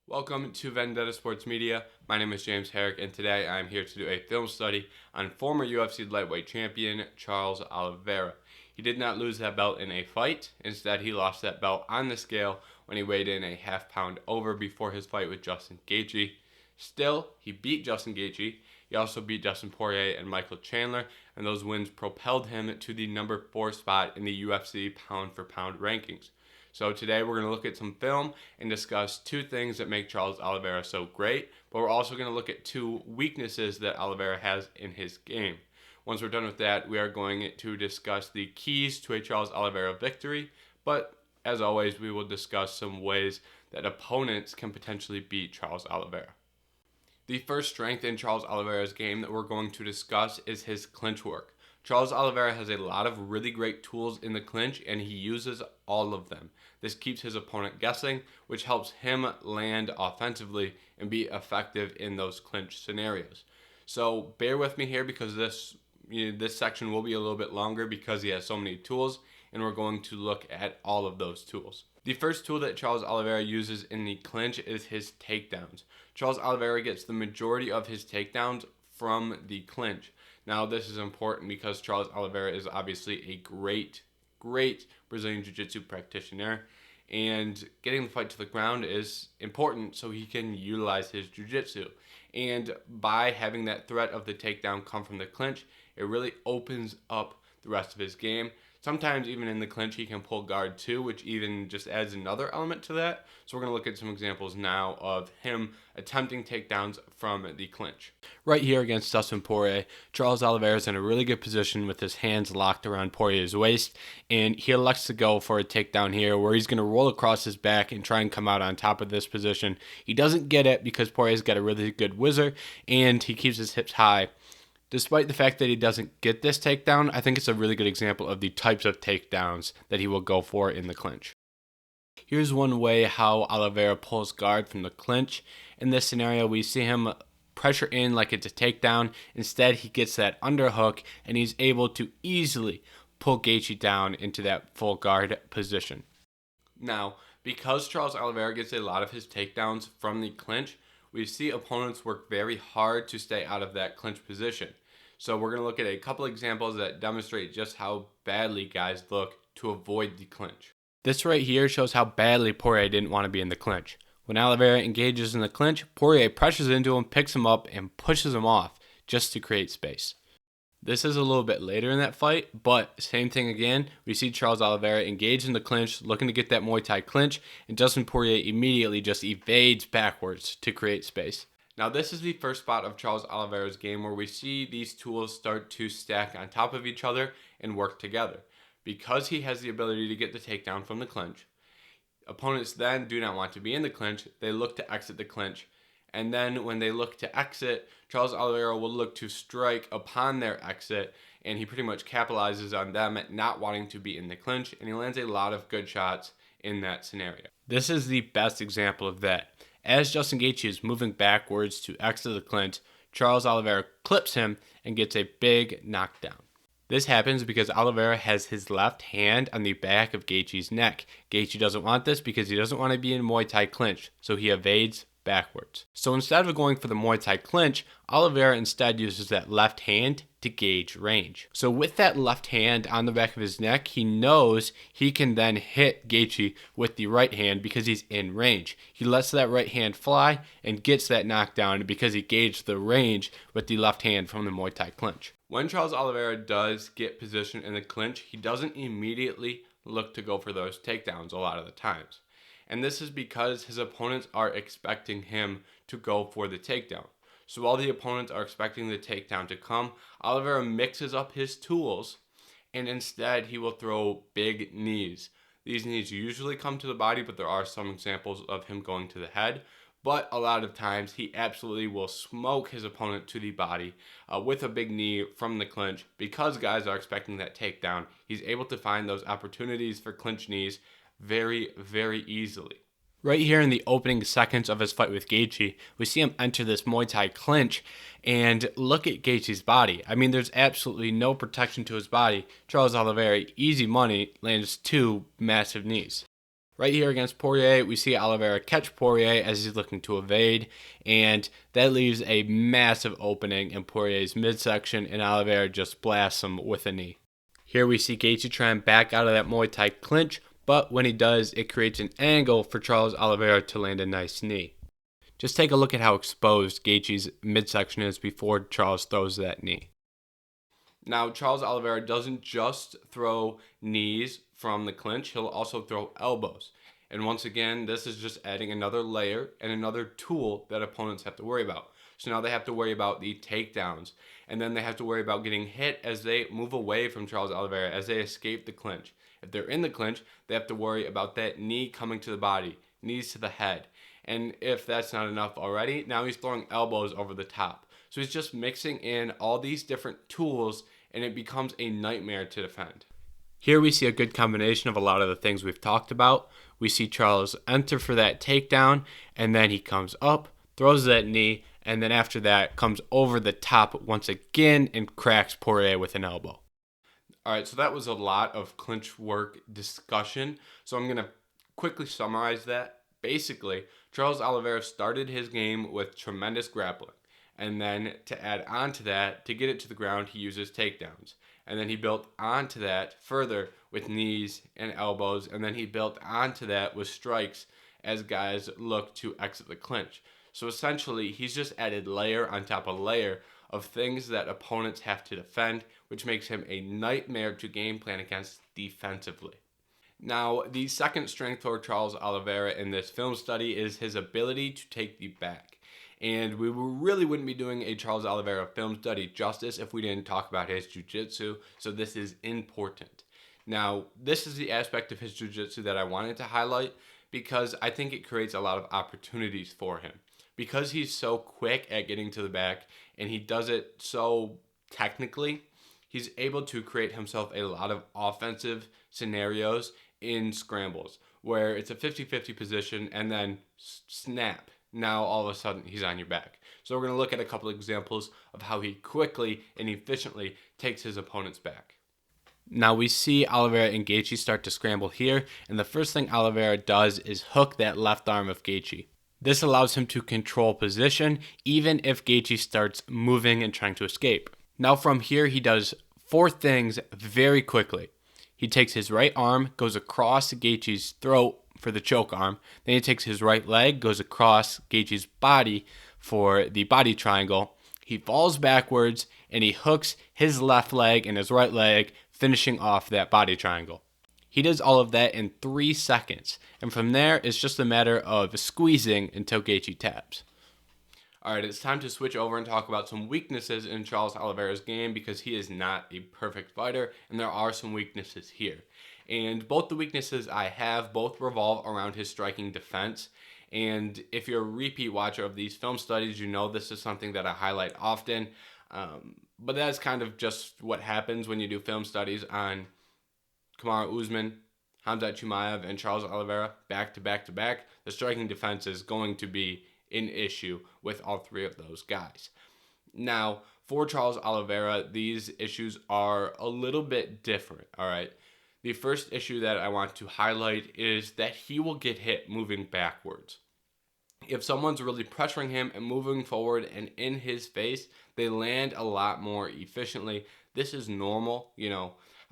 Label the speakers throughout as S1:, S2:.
S1: Welcome to Vendetta Sports Media. My name is James Herrick, and today I'm here to do a film study on former UFC lightweight champion Charles Oliveira. He did not lose that belt in a fight. Instead, he lost that belt on the scale when he weighed in a half pound over before his fight with Justin Gaethje. Still, he beat Justin Gaethje. He also beat Dustin Poirier and Michael Chandler, and those wins propelled him to the number 4 spot in the UFC pound for pound rankings. So today we're going to look at some film and discuss two things that make Charles Oliveira so great, but we're also going to look at two weaknesses that Oliveira has in his game. Once we're done with that, we are going to discuss the keys to a Charles Oliveira victory, but as always, we will discuss some ways that opponents can potentially beat Charles Oliveira. The first strength in Charles Oliveira's game that we're going to discuss is his clinch work. Charles Oliveira has a lot of really great tools in the clinch, and he uses all of them. This keeps his opponent guessing, which helps him land offensively and be effective in those clinch scenarios. So bear with me here because this section will be a little bit longer because he has so many tools, and we're going to look at all of those tools. The first tool that Charles Oliveira uses in the clinch is his takedowns. Charles Oliveira gets the majority of his takedowns from the clinch. Now, this is important because Charles Oliveira is obviously a great Brazilian Jiu-Jitsu practitioner, and getting the fight to the ground is important so he can utilize his Jiu-Jitsu. And by having that threat of the takedown come from the clinch, it really opens up the rest of his game. Sometimes even in the clinch he can pull guard too, which even just adds another element to that. So we're going to look at some examples now of him attempting takedowns from the clinch. Right here against Dustin Poirier, Charles Oliveira is in a really good position with his hands locked around Poirier's waist, and he elects to go for a takedown here where he's going to roll across his back and try and come out on top of this position. He doesn't get it because Poirier's got a really good whizzer, and he keeps his hips high. Despite the fact that he doesn't get this takedown, I think it's a really good example of the types of takedowns that he will go for in the clinch. Here's one way how Oliveira pulls guard from the clinch. In this scenario, we see him pressure in like it's a takedown. Instead, he gets that underhook, and he's able to easily pull Gaethje down into that full guard position. Now, because Charles Oliveira gets a lot of his takedowns from the clinch, we see opponents work very hard to stay out of that clinch position. So we're going to look at a couple examples that demonstrate just how badly guys look to avoid the clinch. This right here shows how badly Poirier didn't want to be in the clinch. When Oliveira engages in the clinch, Poirier pressures into him, picks him up, and pushes him off just to create space. This is a little bit later in that fight, but same thing again. We see Charles Oliveira engage in the clinch, looking to get that Muay Thai clinch, and Dustin Poirier immediately just evades backwards to create space. Now, this is the first spot of Charles Oliveira's game where we see these tools start to stack on top of each other and work together. Because he has the ability to get the takedown from the clinch, opponents then do not want to be in the clinch. They look to exit the clinch. And then when they look to exit, Charles Oliveira will look to strike upon their exit, and he pretty much capitalizes on them not wanting to be in the clinch, and he lands a lot of good shots in that scenario. This is the best example of that. As Justin Gaethje is moving backwards to exit the clinch, Charles Oliveira clips him and gets a big knockdown. This happens because Oliveira has his left hand on the back of Gaethje's neck. Gaethje doesn't want this because he doesn't want to be in Muay Thai clinch, so he evades backwards. So instead of going for the Muay Thai clinch, Oliveira instead uses that left hand to gauge range. So with that left hand on the back of his neck, he knows he can then hit Gaethje with the right hand because he's in range. He lets that right hand fly and gets that knockdown because he gauged the range with the left hand from the Muay Thai clinch. When Charles Oliveira does get positioned in the clinch, he doesn't immediately look to go for those takedowns a lot of the times. And this is because his opponents are expecting him to go for the takedown. So while the opponents are expecting the takedown to come, Oliveira mixes up his tools, and instead he will throw big knees. These knees usually come to the body, but there are some examples of him going to the head. But a lot of times he absolutely will smoke his opponent to the body with a big knee from the clinch. Because guys are expecting that takedown, he's able to find those opportunities for clinch knees very, very easily. Right here in the opening seconds of his fight with Gaethje, we see him enter this Muay Thai clinch, and look at Gaethje's body. I mean, there's absolutely no protection to his body. Charles Oliveira, easy money, lands two massive knees. Right here against Poirier, we see Oliveira catch Poirier as he's looking to evade, and that leaves a massive opening in Poirier's midsection, and Oliveira just blasts him with a knee. Here we see Gaethje try and back out of that Muay Thai clinch, but when he does, it creates an angle for Charles Oliveira to land a nice knee. Just take a look at how exposed Gaethje's midsection is before Charles throws that knee. Now, Charles Oliveira doesn't just throw knees from the clinch, he'll also throw elbows. And once again, this is just adding another layer and another tool that opponents have to worry about. So now they have to worry about the takedowns, and then they have to worry about getting hit as they move away from Charles Oliveira, as they escape the clinch. If they're in the clinch, they have to worry about that knee coming to the body, knees to the head. And if that's not enough already, now he's throwing elbows over the top. So he's just mixing in all these different tools, and it becomes a nightmare to defend. Here we see a good combination of a lot of the things we've talked about. We see Charles enter for that takedown, and then he comes up, throws that knee, and then after that comes over the top once again and cracks Poirier with an elbow. All right, so that was a lot of clinch work discussion. So I'm going to quickly summarize that. Basically, Charles Oliveira started his game with tremendous grappling. And then to add on to that, to get it to the ground, he uses takedowns. And then he built onto that further with knees and elbows. And then he built onto that with strikes as guys look to exit the clinch. So essentially, he's just added layer on top of layer of things that opponents have to defend, which makes him a nightmare to game plan against defensively. Now, the second strength for Charles Oliveira in this film study is his ability to take the back. And we really wouldn't be doing a Charles Oliveira film study justice if we didn't talk about his jiu-jitsu, so this is important. Now, this is the aspect of his jiu-jitsu that I wanted to highlight because I think it creates a lot of opportunities for him. Because he's so quick at getting to the back and he does it so technically, he's able to create himself a lot of offensive scenarios in scrambles where it's a 50-50 position and then snap. Now all of a sudden he's on your back. So we're going to look at a couple examples of how he quickly and efficiently takes his opponent's back. Now we see Oliveira and Gaethje start to scramble here, and the first thing Oliveira does is hook that left arm of Gaethje. This allows him to control position even if Gaethje starts moving and trying to escape. Now from here he does 4 things very quickly. He takes his right arm, goes across Gaethje's throat for the choke arm. Then he takes his right leg, goes across Gaethje's body for the body triangle. He falls backwards and he hooks his left leg and his right leg, finishing off that body triangle. He does all of that in 3 seconds. And from there, it's just a matter of squeezing until Gaethje taps. All right, it's time to switch over and talk about some weaknesses in Charles Oliveira's game because he is not a perfect fighter, and there are some weaknesses here. And both the weaknesses I have both revolve around his striking defense. And if you're a repeat watcher of these film studies, you know this is something that I highlight often. But that's kind of just what happens when you do film studies on Kamaru Usman, Khamzat Chimaev, and Charles Oliveira back to back to back. The striking defense is going to be an issue with all 3 of those guys. Now, for Charles Oliveira, these issues are a little bit different, all right? The first issue that I want to highlight is that he will get hit moving backwards. If someone's really pressuring him and moving forward and in his face, they land a lot more efficiently. This is normal,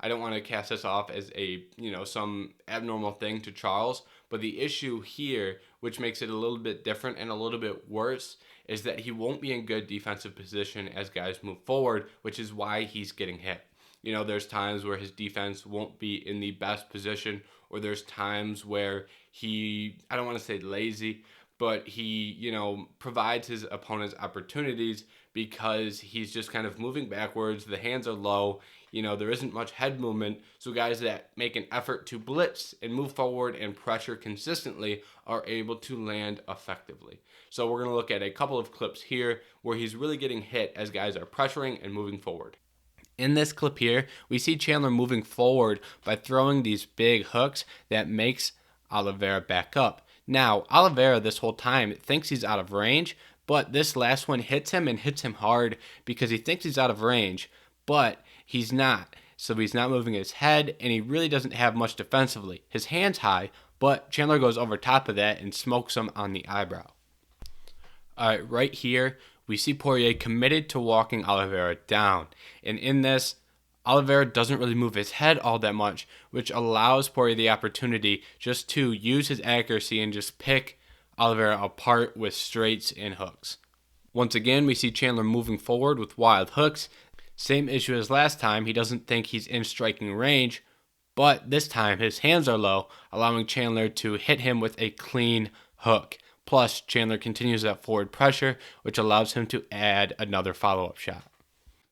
S1: I don't want to cast this off as a, some abnormal thing to Charles, but the issue here, which makes it a little bit different and a little bit worse, is that he won't be in good defensive position as guys move forward, which is why he's getting hit. There's times where his defense won't be in the best position, or there's times where I don't want to say lazy, but he, provides his opponents opportunities because he's just kind of moving backwards. The hands are low. There isn't much head movement. So guys that make an effort to blitz and move forward and pressure consistently are able to land effectively. So we're going to look at a couple of clips here where he's really getting hit as guys are pressuring and moving forward. In this clip here, we see Chandler moving forward by throwing these big hooks that makes Oliveira back up. Now, Oliveira this whole time thinks he's out of range, but this last one hits him and hits him hard because he thinks he's out of range, but he's not. So he's not moving his head, and he really doesn't have much defensively. His hand's high, but Chandler goes over top of that and smokes him on the eyebrow. Alright, right here, we see Poirier committed to walking Oliveira down. And in this, Oliveira doesn't really move his head all that much, which allows Poirier the opportunity just to use his accuracy and just pick Oliveira apart with straights and hooks. Once again, we see Chandler moving forward with wild hooks. Same issue as last time, he doesn't think he's in striking range, but this time his hands are low, allowing Chandler to hit him with a clean hook. Plus, Chandler continues that forward pressure, which allows him to add another follow-up shot.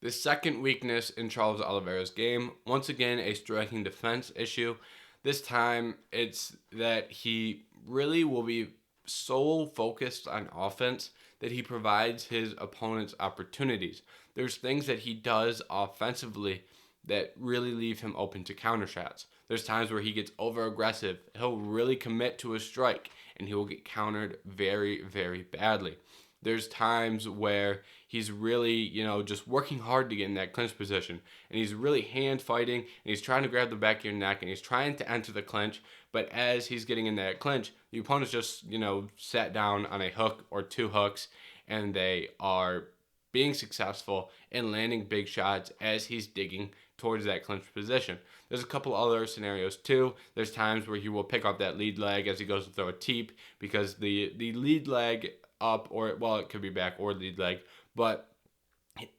S1: The second weakness in Charles Oliveira's game, once again a striking defense issue. This time, it's that he really will be so focused on offense that he provides his opponents opportunities. There's things that he does offensively that really leave him open to counter shots. There's times where he gets over aggressive. He'll really commit to a strike and he will get countered very, very badly. There's times where he's really, just working hard to get in that clinch position. And he's really hand fighting and he's trying to grab the back of your neck and he's trying to enter the clinch. But as he's getting in that clinch, the opponent's just, sat down on a hook or two hooks and they are being successful in landing big shots as he's digging towards that clinch position. There's a couple other scenarios too. There's times where he will pick up that lead leg as he goes to throw a teep because the lead leg up, it could be back or lead leg, but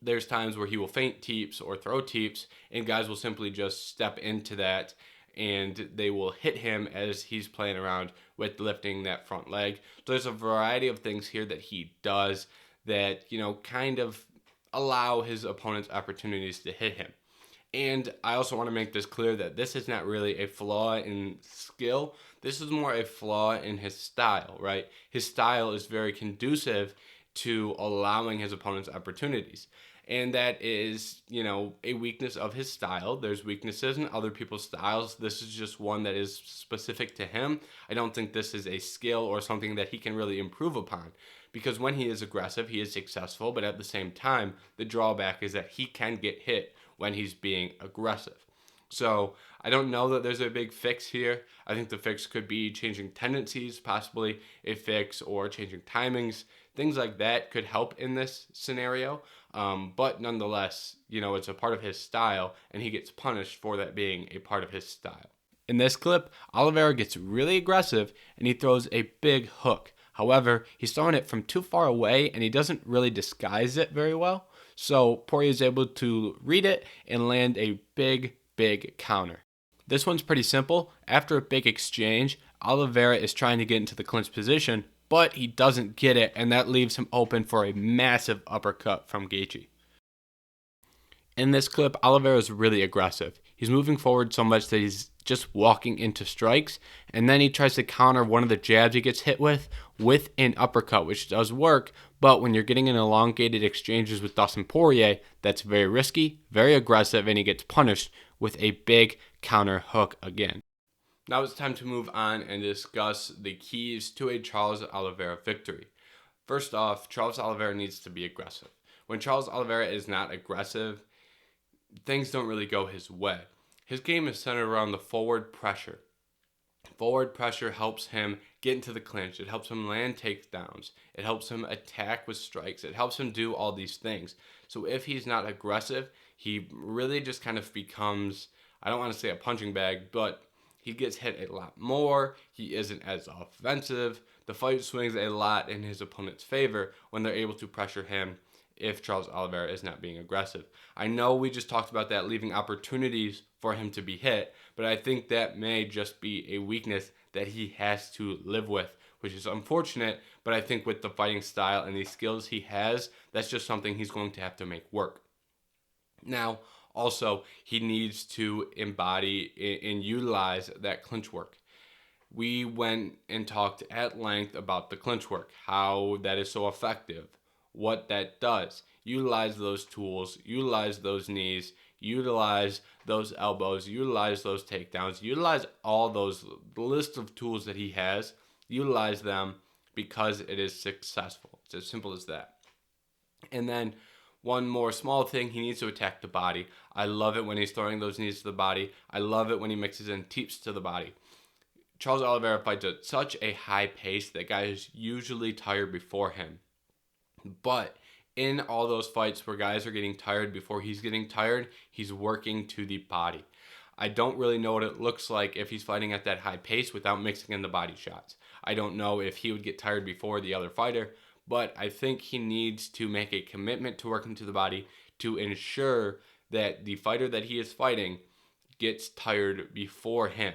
S1: there's times where he will feint teeps or throw teeps and guys will simply just step into that and they will hit him as he's playing around with lifting that front leg. So there's a variety of things here that he does that, kind of allow his opponents opportunities to hit him. And I also want to make this clear that this is not really a flaw in skill. This is more a flaw in his style, right? His style is very conducive to allowing his opponents opportunities. And that is, a weakness of his style. There's weaknesses in other people's styles. This is just one that is specific to him. I don't think this is a skill or something that he can really improve upon. Because when he is aggressive, he is successful. But at the same time, the drawback is that he can get hit when he's being aggressive. So I don't know that there's a big fix here. I think the fix could be changing tendencies, possibly a fix, or changing timings. Things like that could help in this scenario. But nonetheless, it's a part of his style, and he gets punished for that being a part of his style. In this clip, Oliveira gets really aggressive, and he throws a big hook. However, he's throwing it from too far away, and he doesn't really disguise it very well. So Poirier is able to read it and land a big counter. This one's pretty simple. After a big exchange, Oliveira is trying to get into the clinch position, but he doesn't get it, and that leaves him open for a massive uppercut from Gaethje. In this clip, Oliveira is really aggressive. He's moving forward so much that he's just walking into strikes, and then he tries to counter one of the jabs he gets hit with an uppercut, which does work, but when you're getting in elongated exchanges with Dustin Poirier, that's very risky, very aggressive, and he gets punished with a big counter hook again. Now it's time to move on and discuss the keys to a Charles Oliveira victory. First off, Charles Oliveira needs to be aggressive. When Charles Oliveira is not aggressive, things don't really go his way. His game is centered around the forward pressure. Forward pressure helps him get into the clinch. It helps him land takedowns. It helps him attack with strikes. It helps him do all these things. So if he's not aggressive, he really just kind of becomes, I don't want to say a punching bag, but he gets hit a lot more. He isn't as offensive. The fight swings a lot in his opponent's favor when they're able to pressure him if Charles Oliveira is not being aggressive. I know we just talked about that, leaving opportunities for him to be hit, but I think that may just be a weakness that he has to live with, which is unfortunate, but I think with the fighting style and the skills he has, that's just something he's going to have to make work. Now, also, he needs to embody and utilize that clinch work. We went and talked at length about the clinch work, how that is so effective, what that does. Utilize those tools, utilize those knees, utilize those elbows, utilize those takedowns, utilize all those list of tools that he has, utilize them because it is successful. It's as simple as that. And then one more small thing, he needs to attack the body. I love it when he's throwing those knees to the body. I love it when he mixes in teeps to the body. Charles Oliveira fights at such a high pace that guys usually tired before him. But in all those fights where guys are getting tired before he's getting tired, he's working to the body. I don't really know what it looks like if he's fighting at that high pace without mixing in the body shots. I don't know if he would get tired before the other fighter, but I think he needs to make a commitment to working to the body to ensure that the fighter that he is fighting gets tired before him.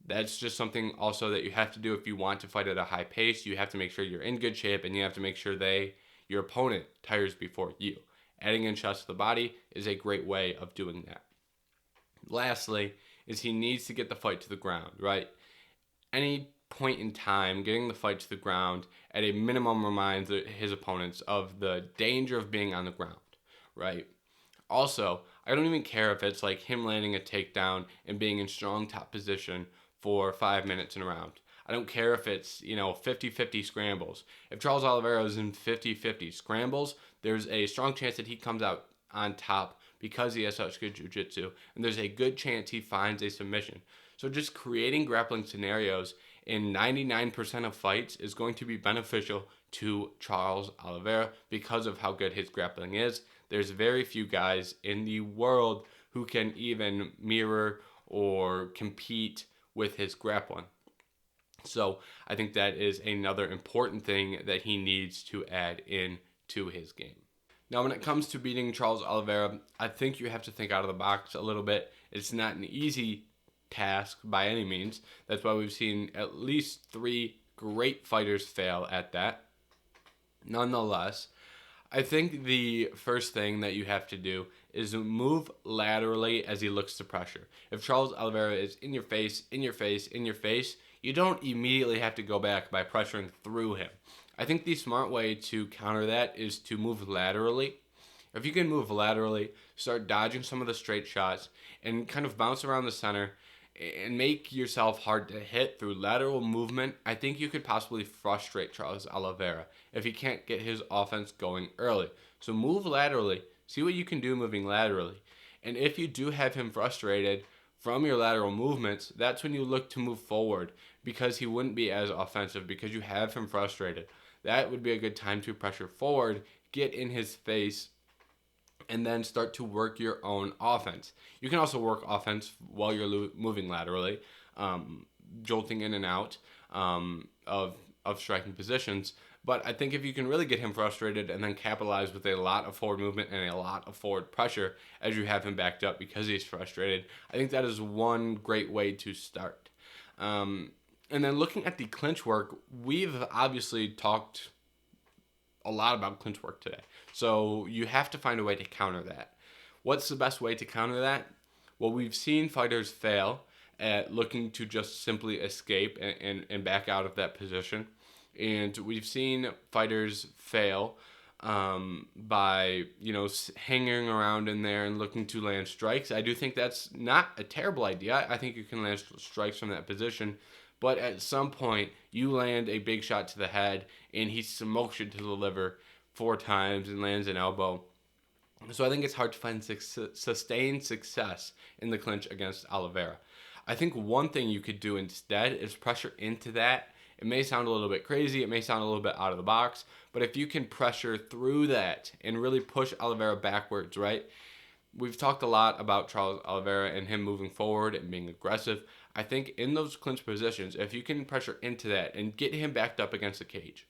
S1: That's just something also that you have to do if you want to fight at a high pace. You have to make sure you're in good shape, and you have to make sure your opponent tires before you. Adding in shots to the body is a great way of doing that. Lastly, is he needs to get the fight to the ground, right? Any point in time, getting the fight to the ground at a minimum reminds his opponents of the danger of being on the ground, right? Also, I don't even care if it's like him landing a takedown and being in strong top position for 5 minutes in a round. I don't care if it's, 50-50 scrambles. If Charles Oliveira is in 50-50 scrambles, there's a strong chance that he comes out on top because he has such good jiu-jitsu, and there's a good chance he finds a submission. So just creating grappling scenarios in 99% of fights is going to be beneficial to Charles Oliveira because of how good his grappling is. There's very few guys in the world who can even mirror or compete with his grappling. So I think that is another important thing that he needs to add in to his game. Now, when it comes to beating Charles Oliveira, I think you have to think out of the box a little bit. It's not an easy task by any means. That's why we've seen at least 3 great fighters fail at that. Nonetheless, I think the first thing that you have to do is move laterally as he looks to pressure. If Charles Oliveira is in your face, you don't immediately have to go back by pressuring through him. I think the smart way to counter that is to move laterally. If you can move laterally, start dodging some of the straight shots and kind of bounce around the center and make yourself hard to hit through lateral movement, I think you could possibly frustrate Charles Oliveira if he can't get his offense going early. So move laterally, see what you can do moving laterally. And if you do have him frustrated from your lateral movements, that's when you look to move forward because he wouldn't be as offensive because you have him frustrated. That would be a good time to pressure forward, get in his face, and then start to work your own offense. You can also work offense while you're moving laterally, jolting in and out of striking positions. But I think if you can really get him frustrated and then capitalize with a lot of forward movement and a lot of forward pressure as you have him backed up because he's frustrated, I think that is one great way to start. And then looking at the clinch work, we've obviously talked a lot about clinch work today. So you have to find a way to counter that. What's the best way to counter that? Well, we've seen fighters fail at looking to just simply escape and back out of that position. And we've seen fighters fail by, hanging around in there and looking to land strikes. I do think that's not a terrible idea. I think you can land strikes from that position. But at some point, you land a big shot to the head, and he smokes you to the liver 4 times and lands an elbow. So I think it's hard to find sustained success in the clinch against Oliveira. I think one thing you could do instead is pressure into that. It may sound a little bit crazy, it may sound a little bit out of the box, but if you can pressure through that and really push Oliveira backwards, right? We've talked a lot about Charles Oliveira and him moving forward and being aggressive. I think in those clinch positions, if you can pressure into that and get him backed up against the cage,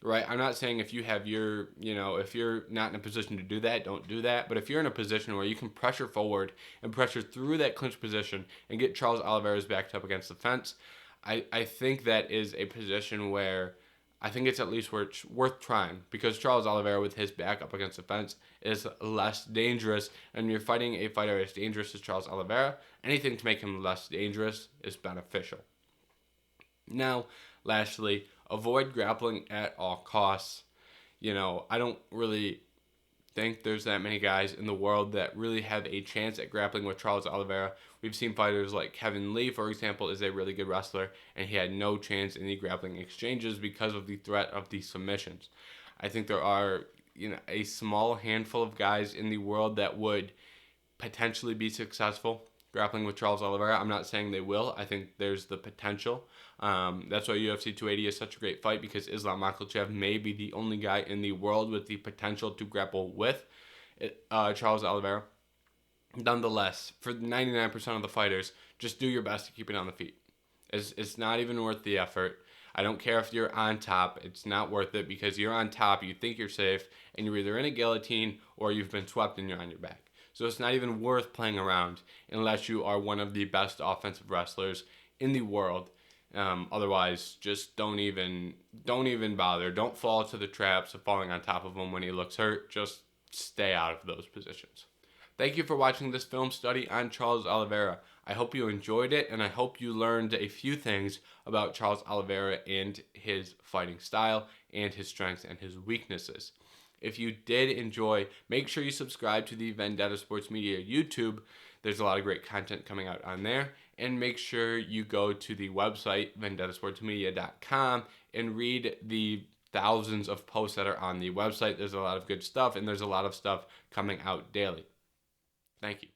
S1: right? I'm not saying if you have if you're not in a position to do that, don't do that. But if you're in a position where you can pressure forward and pressure through that clinch position and get Charles Oliveira's backed up against the fence, I think that is a position where I think it's at least worth trying because Charles Oliveira with his back up against the fence is less dangerous, and you're fighting a fighter as dangerous as Charles Oliveira. Anything to make him less dangerous is beneficial. Now, lastly, avoid grappling at all costs. I don't really think there's that many guys in the world that really have a chance at grappling with Charles Oliveira. We've seen fighters like Kevin Lee, for example, is a really good wrestler, and he had no chance in the grappling exchanges because of the threat of the submissions. I think there are, a small handful of guys in the world that would potentially be successful grappling with Charles Oliveira. I'm not saying they will. I think there's the potential. That's why UFC 280 is such a great fight, because Islam Makhachev may be the only guy in the world with the potential to grapple with Charles Oliveira. Nonetheless, for 99% of the fighters, just do your best to keep it on the feet. It's not even worth the effort. I don't care if you're on top. It's not worth it, because you're on top, you think you're safe, and you're either in a guillotine or you've been swept and you're on your back. So it's not even worth playing around unless you are one of the best offensive wrestlers in the world. Otherwise, just don't even bother. Don't fall to the traps of falling on top of him when he looks hurt. Just stay out of those positions. Thank you for watching this film study on Charles Oliveira. I hope you enjoyed it, and I hope you learned a few things about Charles Oliveira and his fighting style and his strengths and his weaknesses. If you did enjoy, make sure you subscribe to the Vendetta Sports Media YouTube. There's a lot of great content coming out on there. And make sure you go to the website, vendettasportsmedia.com, and read the thousands of posts that are on the website. There's a lot of good stuff, and there's a lot of stuff coming out daily. Thank you.